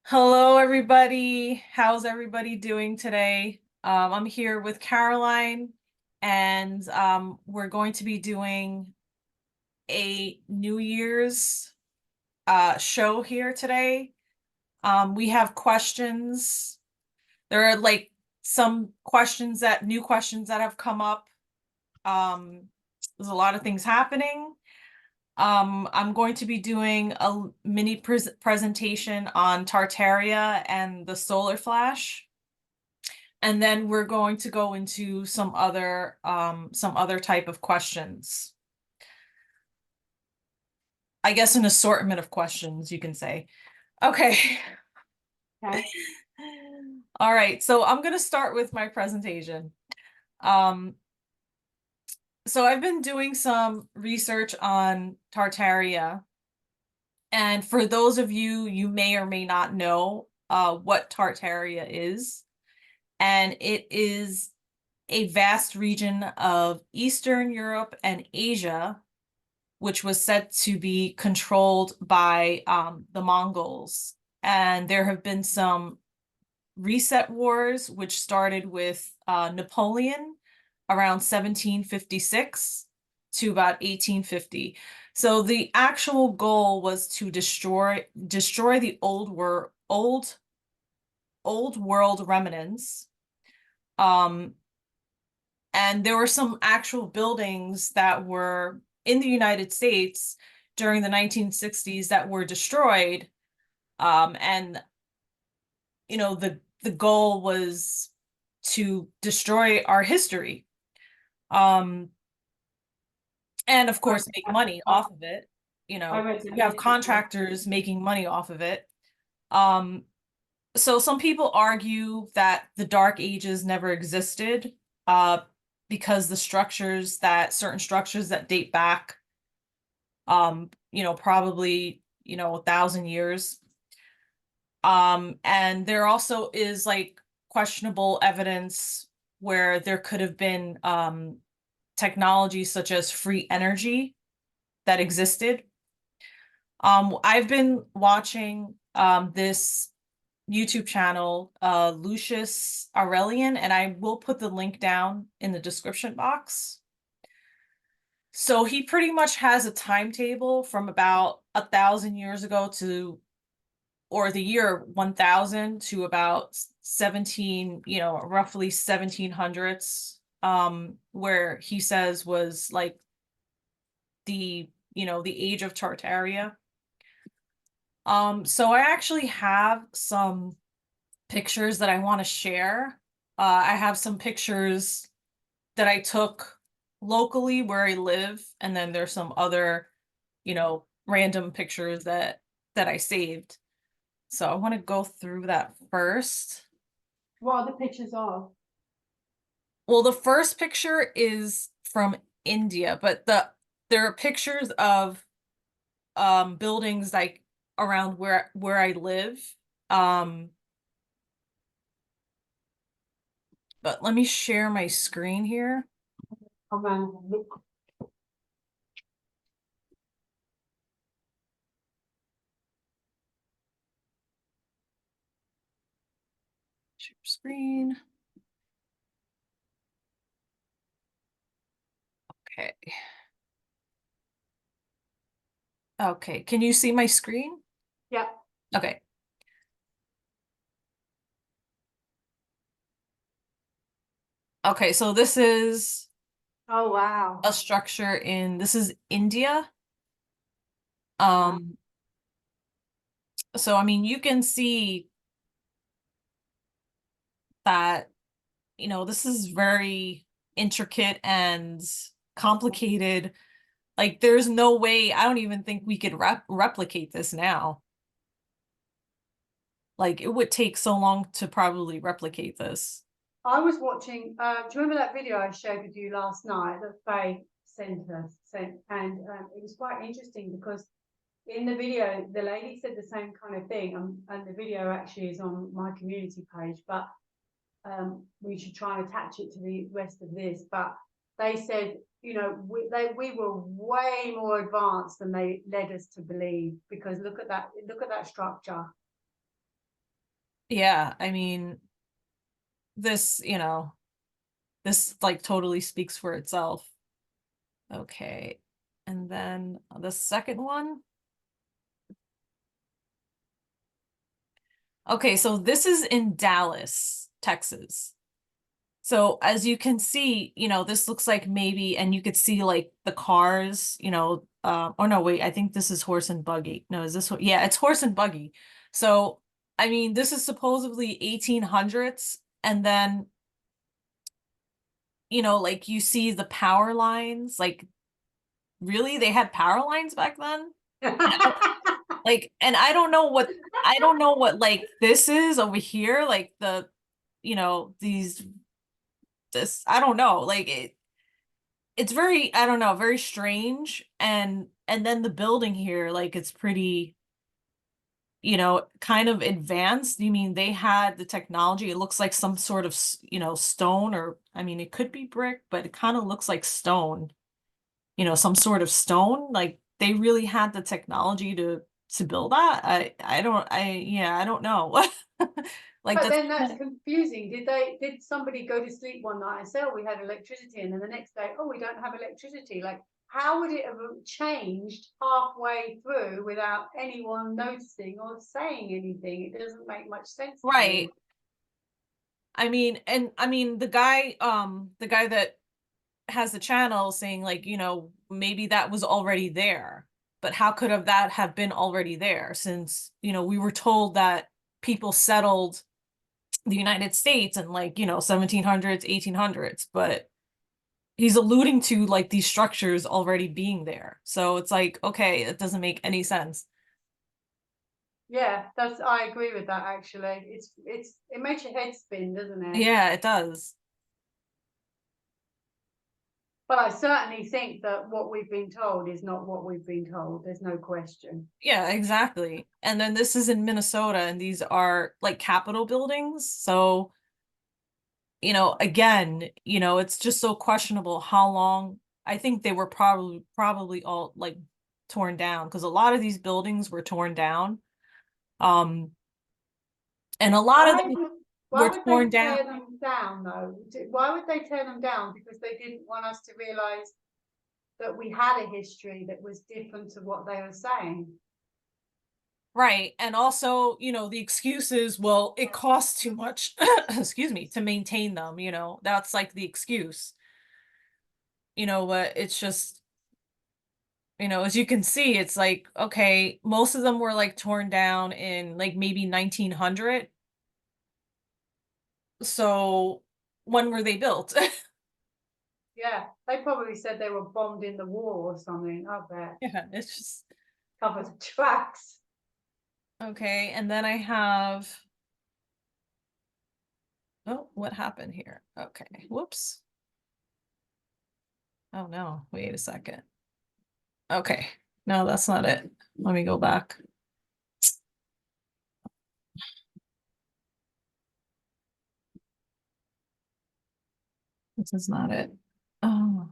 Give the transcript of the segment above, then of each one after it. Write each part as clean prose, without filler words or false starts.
Hello, everybody. How's everybody doing today? I'm here with Caroline, and we're going to be doing a New Year's show here today. We have questions. There are like some new questions that have come up. There's a lot of things happening. I'm going to be doing a mini presentation on Tartaria and the solar flash. And then we're going to go into some other type of questions. I guess an assortment of questions, you can say. Okay. Okay. All right, so I'm gonna start with my presentation. Um, so I've been doing some research on Tartaria, and for those of you, you may or may not know what Tartaria is, and it is a vast region of Eastern Europe and Asia, which was said to be controlled by the Mongols. And there have been some reset wars, which started with Napoleon around 1756 to about 1850. So the actual goal was to destroy the old world remnants. Um, and there were some actual buildings that were in the United States during the 1960s that were destroyed. And the goal was to destroy our history. Um, and of course make money off of it. I read the You have history. contractors making money off of it. Um, so some people argue that the Dark Ages never existed, uh, because certain structures that date back, probably, 1,000 years. And there also is like questionable evidence where there could have been technology such as free energy that existed. I've been watching this YouTube channel, Lucius Aurelian, and I will put the link down in the description box. So he pretty much has a timetable from about 1,000 years ago to, or the year 1000 to about 17, roughly 1700s, where he says was like the age of Tartaria. So I actually have some pictures that I want to share. I have some pictures that I took locally where I live, and then there's some other, random pictures that I saved. So I want to go through that first. What are the pictures of? Well, the first picture is from India, but there are pictures of buildings like around where I live. Um, but let me share my screen here. Around look. Share screen. Okay. Okay. Can you see my screen? Yeah. Okay. Okay, so Oh wow. this is India. Wow. Um, so I mean you can see that, this is very intricate and complicated. Like there's no way, I don't even think we could replicate this now. Like it would take so long to probably replicate this. I was watching. Do you remember that video I shared with you last night that Faye sent, and it was quite interesting because in the video the lady said the same kind of thing, and the video actually is on my community page, but we should try and attach it to the rest of this. But they said, we were way more advanced than they led us to believe, because look at that structure. Yeah, I mean, this, this like totally speaks for itself. Okay. And then the second one. Okay, so this is in Dallas, Texas. So as you can see, this looks like maybe, and you could see like the cars, oh no, wait, I think this is horse and buggy. No, is this, yeah, it's horse and buggy. So, I mean, this is supposedly 1800s. And then, like you see the power lines, like really, they had power lines back then? And I don't, like, and I don't know what like this is over here, like these, this, I don't know, like it's very, I don't know, very strange. And then the building here, like it's pretty, kind of advanced. You mean they had the technology? It looks like some sort of, stone, or I mean, it could be brick, but it kind of looks like stone, some sort of stone. Like they really had the technology to build that. I don't know. Like But that's then that's confusing. Did somebody go to sleep one night and say, oh, we had electricity, and then the next day, oh, we don't have electricity? Like, how would it have changed halfway through without anyone noticing or saying anything? It doesn't make much sense to me. right. I mean the guy that has the channel saying like, maybe that was already there. But how could have that have been already there since, we were told that people settled the United States in like, 1700s, 1800s, but he's alluding to like these structures already being there. So it's like, okay, it doesn't make any sense. Yeah, I agree with that actually. It makes your head spin, doesn't it? Yeah, it does. But I certainly think that what we've been told is not what we've been told. There's no question. Yeah, exactly. And then this is in Minnesota, and these are like Capitol buildings. So, again, it's just so questionable how long. I think they were probably all like torn down because a lot of these buildings were torn down. Um, and a lot of Why them would were why would they torn down. tear them down though? Why would they tear them down? Because they didn't want us to realize that we had a history that was different to what they were saying. Right. And also, the excuse is, well, it costs too much, excuse me, to maintain them, that's like the excuse, but it's just, as you can see, it's like, okay, most of them were like torn down in like maybe 1900. So when were they built? Yeah, they probably said they were bombed in the war or something. I bet. Yeah, it's just, Covered the tracks. okay. And then I have, oh, what happened here? Okay. Whoops. Oh no, wait a second. Okay. No, that's not it. Let me go back. This is not it. Oh.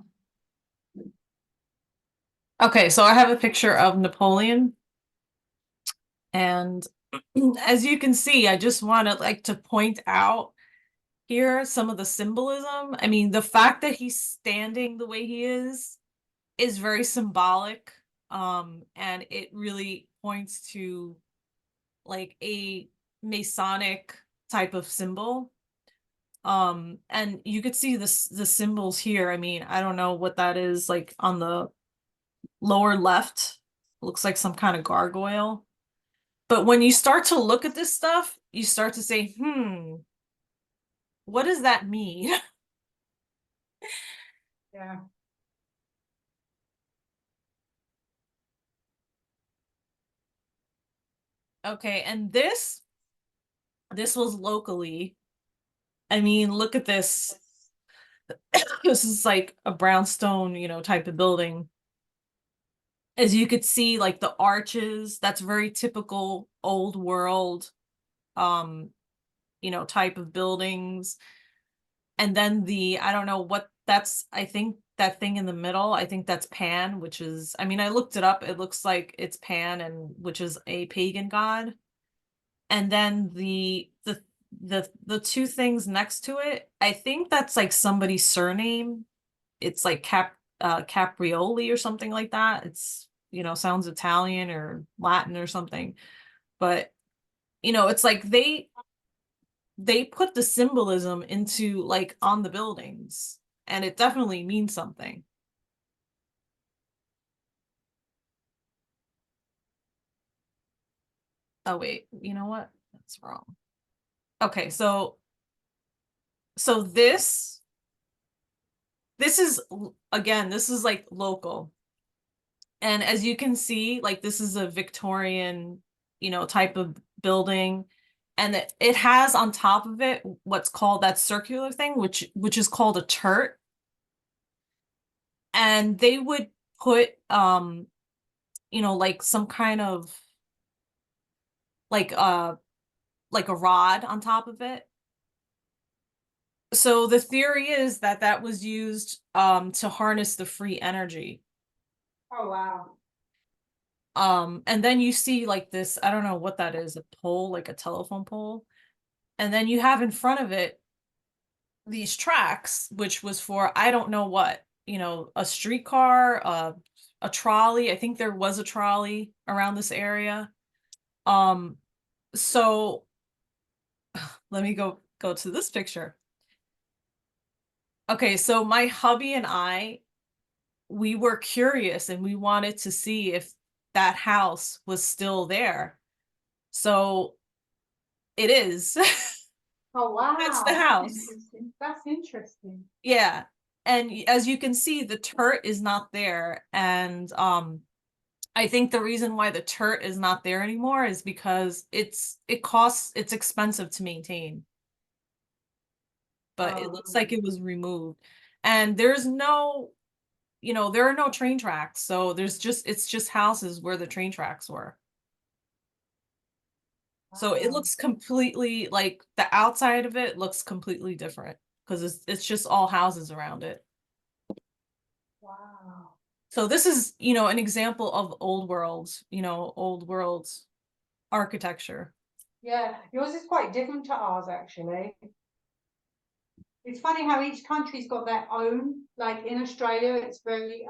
Okay, so I have a picture of Napoleon. And as you can see, I just want to like to point out here some of the symbolism. I mean, the fact that he's standing the way he is very symbolic. And it really points to like a Masonic type of symbol. And you could see this the symbols here. I mean, I don't know what that is, like on the lower left, looks like some kind of gargoyle. But when you start to look at this stuff, you start to say, what does that mean? Yeah. Okay, and this was locally. I mean, look at this. This is like a brownstone, type of building. As you could see, like the arches, that's very typical old world, um, type of buildings. And then I don't know what that's, I think that thing in the middle, I think that's Pan, which is, I mean, I looked it up. It looks like it's Pan, and which is a pagan god. and then the two things next to it, I think that's like somebody's surname. It's like Caprioli or something like that. It's, sounds Italian or Latin or something. But, it's like they put the symbolism into like on the buildings, and it definitely means something. Oh wait, you know what? That's wrong. Okay, so this is again, this is like local. And as you can see, like this is a Victorian, type of building. And it has on top of it what's called that circular thing, which is called a turret. And they would put like some kind of like uh like a rod on top of it. So the theory is that that was used to harness the free energy. Oh wow. And then you see like this, I don't know what that is, a pole, like a telephone pole. And then you have in front of it these tracks, which was for I don't know what, a streetcar, a trolley. I think there was a trolley around this area. Um, so let me go to this picture. Okay, so my hubby and I, we were curious and we wanted to see if that house was still there. So it is. Oh That's the wow, that's house. interesting. That's interesting. Yeah. And as you can see, the turret is not there. And I think the reason why the turret is not there anymore is because it's expensive to maintain. But it looks Oh like it was removed. And there's no, there are no train tracks. So it's just houses where the train tracks were. So it wow, looks completely like the outside of it looks completely different because it's just all houses around it. wow. So this is, an example of old world architecture. Yeah, yours is quite different to ours actually. It's funny how each country's got their own. Like in Australia, it's very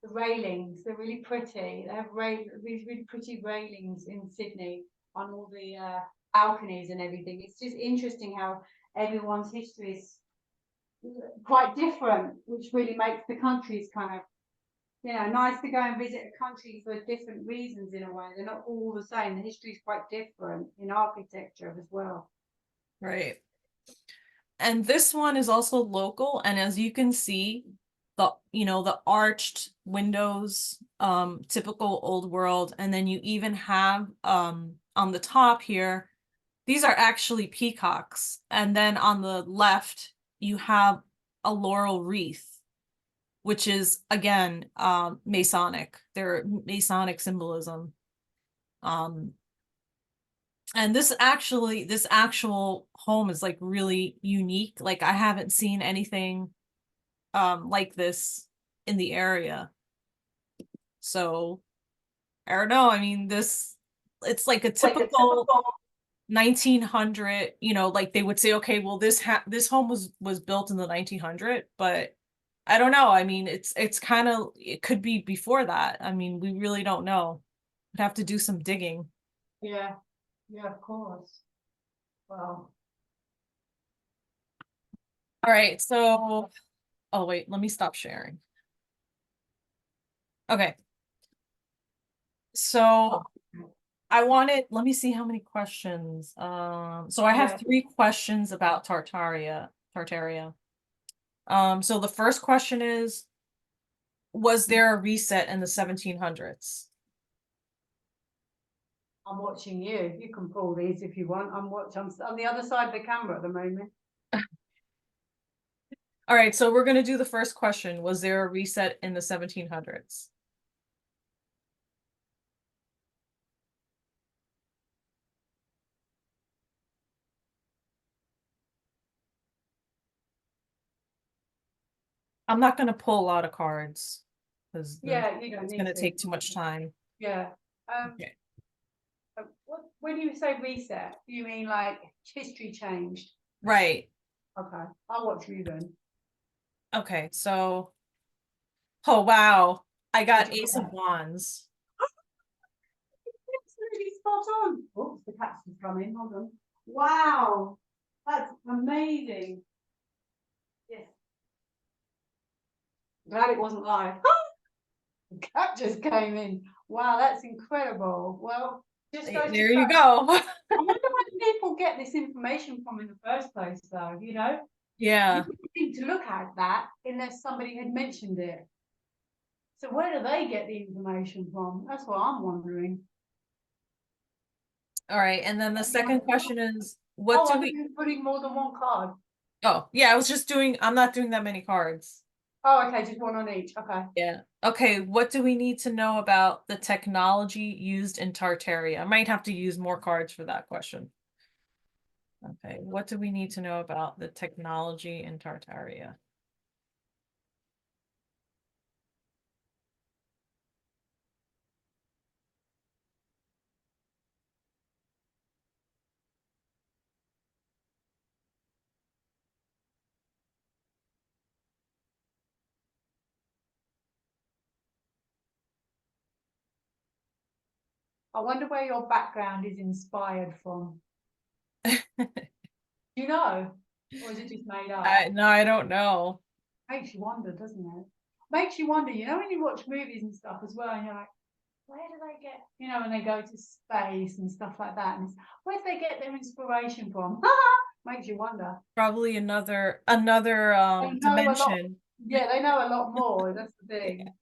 the railings, they're really pretty. They have these really pretty railings in Sydney on all the balconies and everything. It's just interesting how everyone's history is quite different, which really makes the countries kind of, nice to go and visit a country for different reasons in a way. They're not all the same. The history is quite different in architecture as well. Right. And this one is also local. And as you can see, the arched windows, typical old world. And then you even have on the top here, these are actually peacocks. And then on the left, you have a laurel wreath, which is again Masonic. They're Masonic symbolism. Um, and this actual home is like really unique. Like I haven't seen anything like this in the area. So I don't know. I mean, this it's like a Like a typical typical. 1900, like they would say, okay, well this home was built in the 1900, but I don't know. I mean, it's kind of it could be before that. I mean, we really don't know. We'd have to do some digging. Yeah, yeah, of course. Well, All right, so oh wait, let me stop sharing. Okay. So let me see how many questions. So I have yeah. three questions about Tartaria. So the first question is, was there a reset in the 1700s? I'm watching you. You can pull these if you want. I'm on the other side of the camera at the moment. All right, so we're gonna do the first question. Was there a reset in the 1700s? I'm not gonna pull a lot of cards because Yeah, you don't it's need gonna to. take too much time. Yeah. Okay. What? when you say reset, you mean like history changed? Right. Okay, I'll watch you then. Okay, so oh wow. I What got do you Ace of got? Wands. It's really spot on. Oops, the cat's just come in. Hold on. Wow, that's amazing. Yes, glad it wasn't live. The cat just came in. Wow, that's incredible. Well, just goes to There you show. go. I wonder where people get this information from in the first place, though. You know, you Yeah. wouldn't think to look at that unless somebody had mentioned it. So where do they get the information from? That's what I'm wondering. All right. And then the second question is, what Oh, do I'm we putting more than one card. Oh, yeah, I was just doing I'm not doing that many cards. Oh, okay, just one on each. Okay. Yeah. Okay, what do we need to know about the technology used in Tartaria? I might have to use more cards for that question. Okay, what do we need to know about the technology in Tartaria? I wonder where your background is inspired from. Do you know? Or is it just made up? No, I don't know. Makes you wonder, doesn't it? Makes you wonder, you know, when you watch movies and stuff as well, and you're like, where do they get, you know, when they go to space and stuff like that, and where do they get their inspiration from? Makes you wonder. Probably another They know a lot. dimension. Yeah, they know a lot more. That's the thing.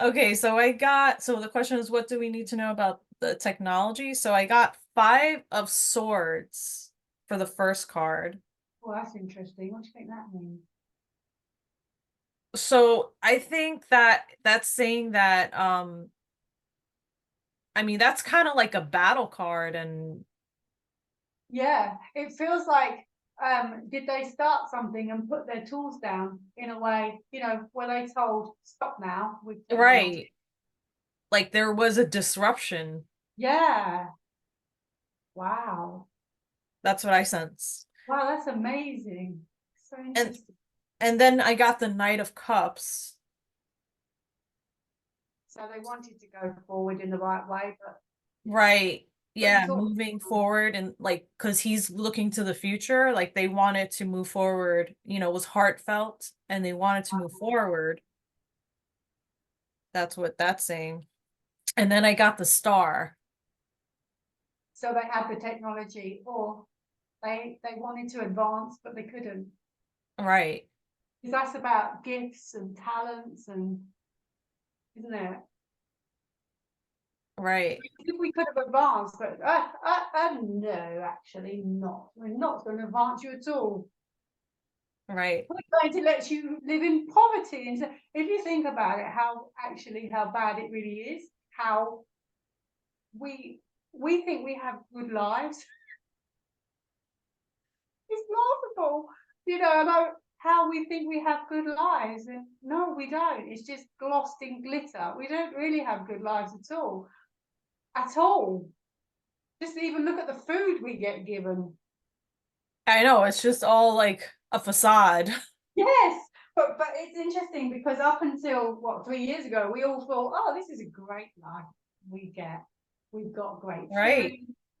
Okay, so the question is, what do we need to know about the technology? So I got 5 of Swords for the first card. Well, that's interesting. What do you think that means? So I think that that's saying that I mean that's kind of like a battle card and Yeah, it feels like did they start something and put their tools down in a way, you know, were they told stop now with technology? right, like there was a disruption. Yeah. Wow. That's what I sense. Wow, that's amazing. So And interesting. and then I got the Knight of Cups. So they wanted to go forward in the right way, but Right. put the Yeah, tools moving down. forward and like because he's looking to the future, like they wanted to move forward, it was heartfelt and they wanted to move forward. That's what that's saying. And then I got the star. So they had the technology, or they wanted to advance, but they couldn't. Right. Because that's about gifts and talents and isn't it? Right. If we could have advanced, but no, actually not. We're not going to advance you at all. Right. We're going to let you live in poverty. And so if you think about it, how bad it really is, how we we think we have good lives. It's laughable, you know, about how we think we have good lives, and no, we don't. It's just glossed in glitter. We don't really have good lives at all, at all. Just even look at the food we get given. I know, it's just all like a facade. Yes, but it's interesting because up until what 3 years ago, we all thought, oh, this is a great life we get. We've got great food. Right.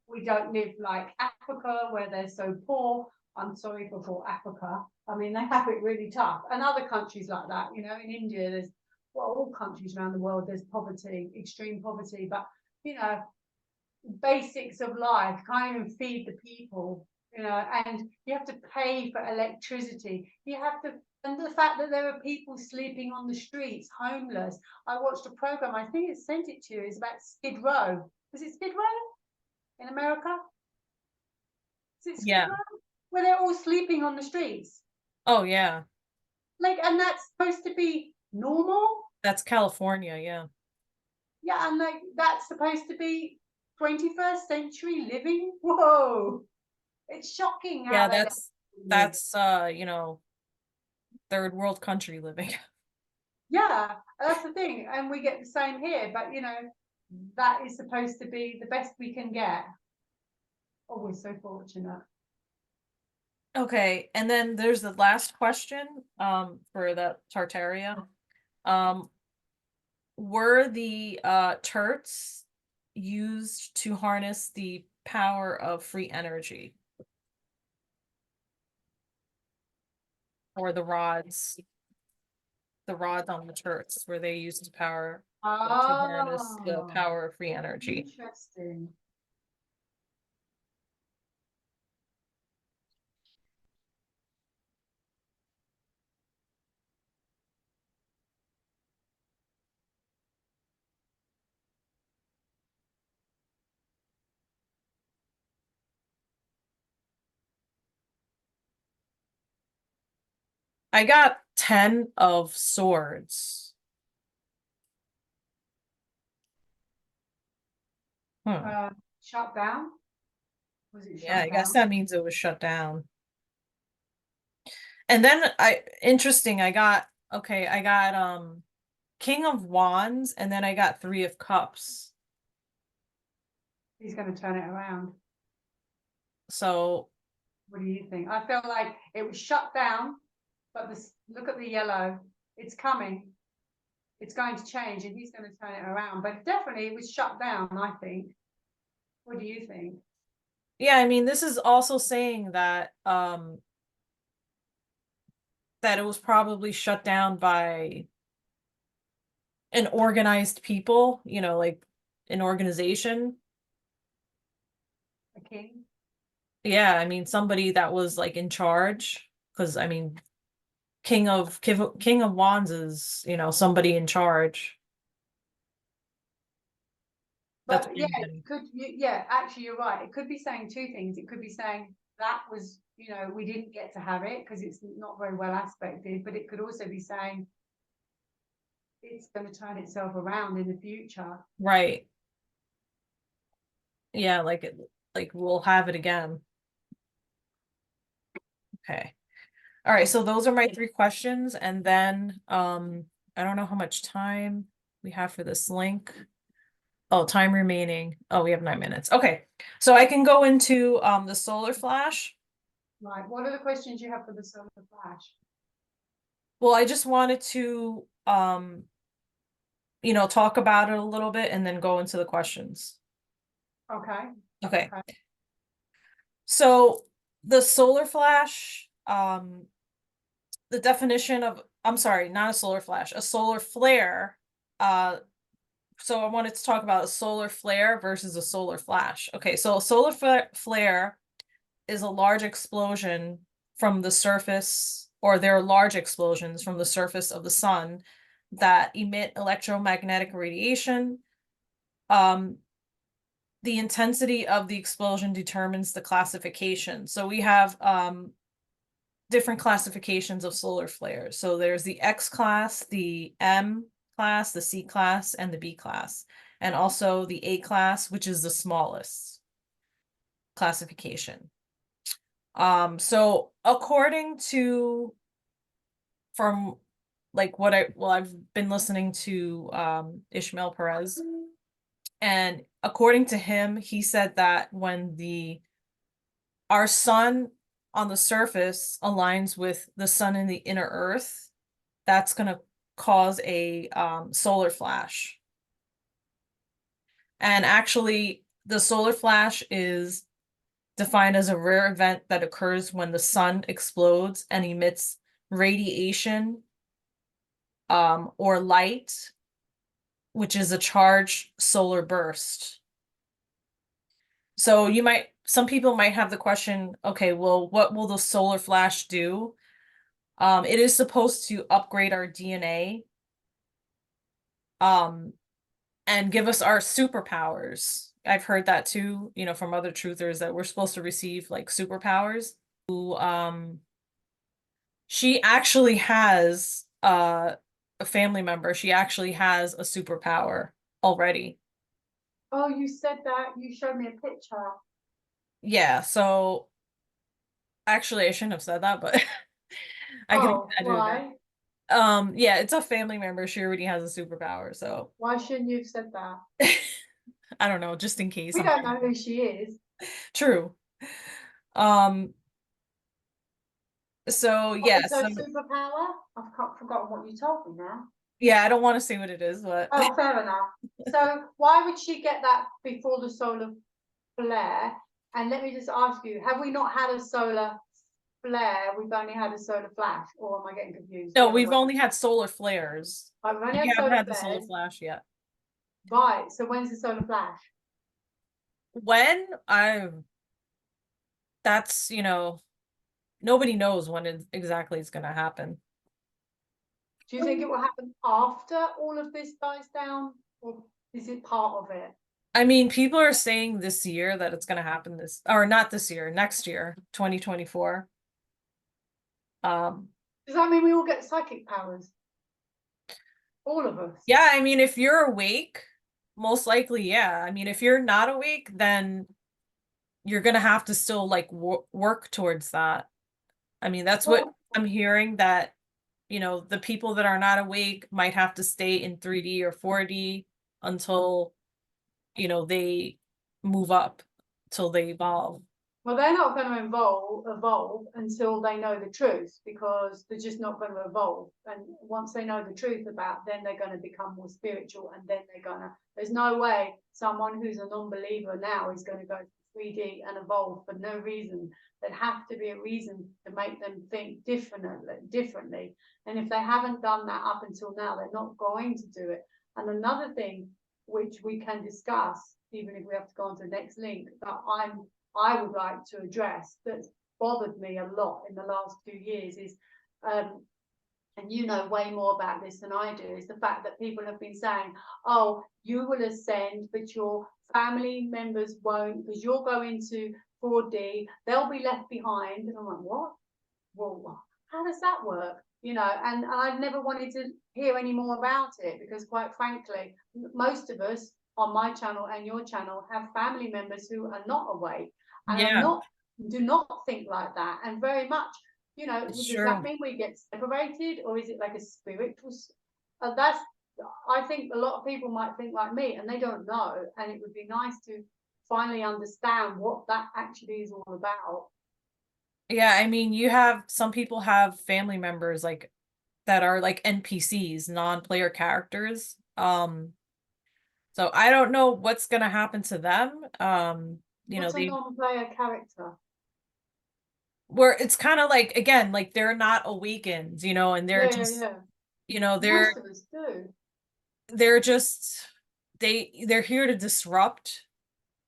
We don't live like Africa where they're so poor. I'm sorry for poor Africa. I mean, they have it really tough, and other countries like that. You know, in India, there's well, all countries around the world, there's poverty, extreme poverty, but you know, basics of life, can't even feed the people, you know, and you have to pay for electricity. You have to, and the fact that there are people sleeping on the streets, homeless. I watched a program, I think it sent it to you, it's about Skid Row. Was it Skid Row in America? Is it Skid Yeah. Row? Where they're all sleeping on the streets. Oh yeah. Like, and that's supposed to be normal? That's California, yeah. Yeah, and like that's supposed to be 21st century living? Whoa. It's shocking Yeah, how they live. that's third world country living. Yeah, that's the thing, and we get the same here. But you know, that is supposed to be the best we can get. Oh, we're so fortunate. Okay, and then there's the last question for the Tartaria. Um, were the turrets used to harness the power of free energy? Or the rods on the turrets, were they used to power to harness the Oh, power of free energy? interesting. I got 10 of swords. Hmm. Shut down? Was it Yeah, shut I guess down? that means it was shut down. And then interesting, I got King of Wands, and then I got Three of Cups. He's going to turn it around. So What do you think? I feel like it was shut down, but look at the yellow. It's coming. It's going to change, and he's going to turn it around. But definitely, it was shut down, I think. What do you think? yeah, I mean, this is also saying that it was probably shut down by an organized people, like an organization. A king? Yeah, I mean somebody that was like in charge, because I mean King of Wands is, somebody in charge. That's But what yeah, I'm getting. yeah, actually, you're right. It could be saying two things. It could be saying that was, we didn't get to have it because it's not very well aspected, but it could also be saying it's going to turn itself around in the future. Right. Yeah, like we'll have it again. Okay. All right, so those are my three questions, and then I don't know how much time we have for this link. Oh, time remaining. Oh, we have 9 minutes. Okay. So I can go into the solar flash. Right. What are the questions you have for the solar flash? Well, I just wanted to talk about it a little bit and then go into the questions. Okay. Okay. Okay. So the solar flash, the definition of, I'm sorry, not a solar flash, a solar flare. So I wanted to talk about a solar flare versus a solar flash. Okay, so a solar flare is a large explosion from the surface, or there are large explosions from the surface of the sun that emit electromagnetic radiation. Um, the intensity of the explosion determines the classification. So we have different classifications of solar flares. So there's the X class, the M class, the C class, and the B class, and also the A class, which is the smallest classification. So according to from like I've been listening to Ishmael Perez, and according to him, he said that when the our sun on the surface aligns with the sun in the inner earth, that's going to cause a solar flash. And actually, the solar flash is defined as a rare event that occurs when the sun explodes and emits radiation or light, which is a charged solar burst. So some people might have the question, okay, well, what will the solar flash do? It is supposed to upgrade our DNA, um, and give us our superpowers. I've heard that too, from other truthers that we're supposed to receive like superpowers. She actually has a family member. She actually has a superpower already. Oh, you said that. You showed me a picture. Yeah, so actually I shouldn't have said that, but I can Oh, imagine that. why? Yeah, it's a family member. She already has a superpower, so Why shouldn't you have said that? I don't know, just in case We don't something. know who she is. True. Um, so What yeah, is her so superpower? I've forgotten what you told me now. yeah, I don't want to say what it is, but Oh, fair enough. So why would she get that before the solar flare? And let me just ask you, have we not had a solar flare? We've only had a solar flash, or am I getting confused? no, The other we've way. only had solar flares. I've only We had haven't solar had the solar flares. flash yet. Right. So when's the solar flash? When I that's, nobody knows when exactly it's gonna happen. Do you think it will happen after all of this dies down, or is it part of it? I mean, people are saying this year that it's gonna happen or not this year, next year, 2024. Um, Does that mean we all get psychic powers? All of us? yeah, I mean, if you're awake, most likely, yeah. I mean, if you're not awake, then you're gonna have to still like work towards that. I mean, that's what Well, I'm hearing, that the people that are not awake might have to stay in 3D or 4D until, they move up, till they evolve. well, they're not going to evolve until they know the truth, because they're just not going to evolve. And once they know the truth about, then they're going to become more spiritual, and then they're going to. There's no way someone who's a non-believer now is going to go to 3D and evolve for no reason. There'd have to be a reason to make them think differently. And if they haven't done that up until now, they're not going to do it. And another thing which we can discuss, even if we have to go on to the next link, that I would like to address, that's bothered me a lot in the last 2 years, is and you know way more about this than I do, is the fact that people have been saying, oh, you will ascend, but your family members won't, because you'll go into 4D, they'll be left behind. And I'm like, what? Well, how does that work? And I've never wanted to hear any more about it, because quite frankly, most of us on my channel and your channel have family members who are not awake and Yeah, do not think like that, and very much, it's does that true. mean we get separated, or is it like a spiritual? That's, I think a lot of people might think like me, and they don't know, and it would be nice to finally understand what that actually is all about. Yeah, I mean, some people have family members like that are like NPCs, non-player characters. So I don't know what's gonna happen to them. What's a non-player character? Where it's kind of like, again, like they're not awakened, and they're Yeah, yeah, just, yeah. you know, they're Most of us do. they're just they're here to disrupt,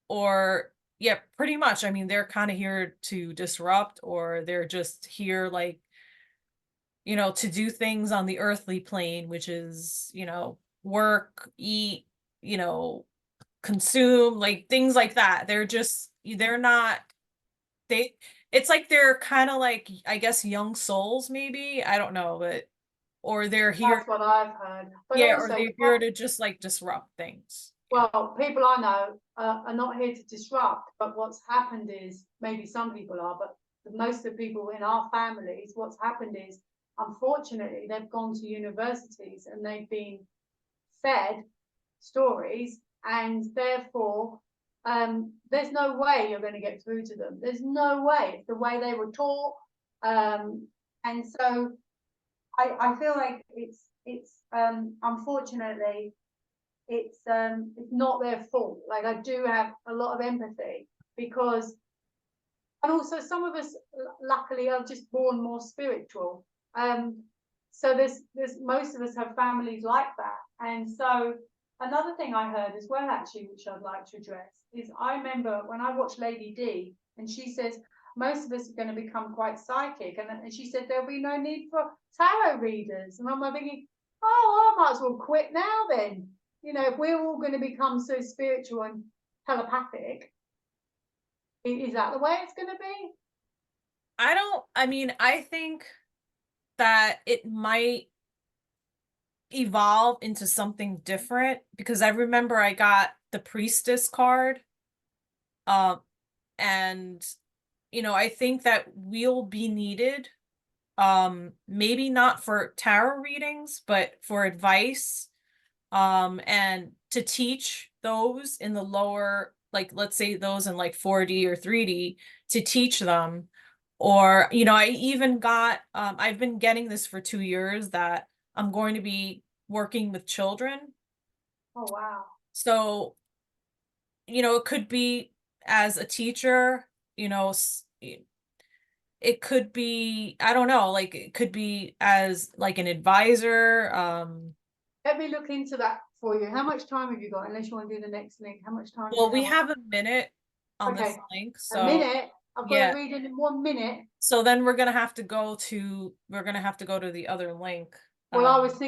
or yeah, pretty much. I mean, they're kind of here to disrupt, or they're just here like, to do things on the earthly plane, which is, work, eat, you know, consume, like things like that. They're not they it's like they're kind of like, I guess, young souls, maybe. I don't know, but or they're here, That's what I've heard. But yeah, or also, they're here to just like disrupt things. Yeah. well, people I know are not here to disrupt, but what's happened is, maybe some people are, but most of the people in our families, what's happened is, unfortunately, they've gone to universities and they've been fed stories, and therefore there's no way you're going to get through to them. There's no way. It's the way they were taught. And so I feel like it's unfortunately it's not their fault. Like, I do have a lot of empathy, because, and also some of us luckily are just born more spiritual. So there's most of us have families like that. And so another thing I heard as well, actually, which I'd like to address, is I remember when I watched Lady D, and she says most of us are going to become quite psychic, and she said there'll be no need for tarot readers. And I'm thinking, oh, I might as well quit now then. If we're all going to become so spiritual and telepathic, is that the way it's going to be? I mean, I think that it might evolve into something different, because I remember I got the priestess card. Um, and I think that we'll be needed, maybe not for tarot readings, but for advice, and to teach those in the lower, like, let's say those in like 4D or 3D to teach them. Or, you know, I even got, I've been getting this for 2 years that I'm going to be working with children. Oh, wow. So, you know, it could be as a teacher, you know, it could be, I don't know, like it could be as like an advisor. Let me look into that for you. How much time have you got? Unless you want to do the next link. How much time do Well, you we have? have a minute on this Okay, link, a so minute. I've got to yeah. read it in 1 minute. So then we're gonna have to go to the other link. Well, I was thinking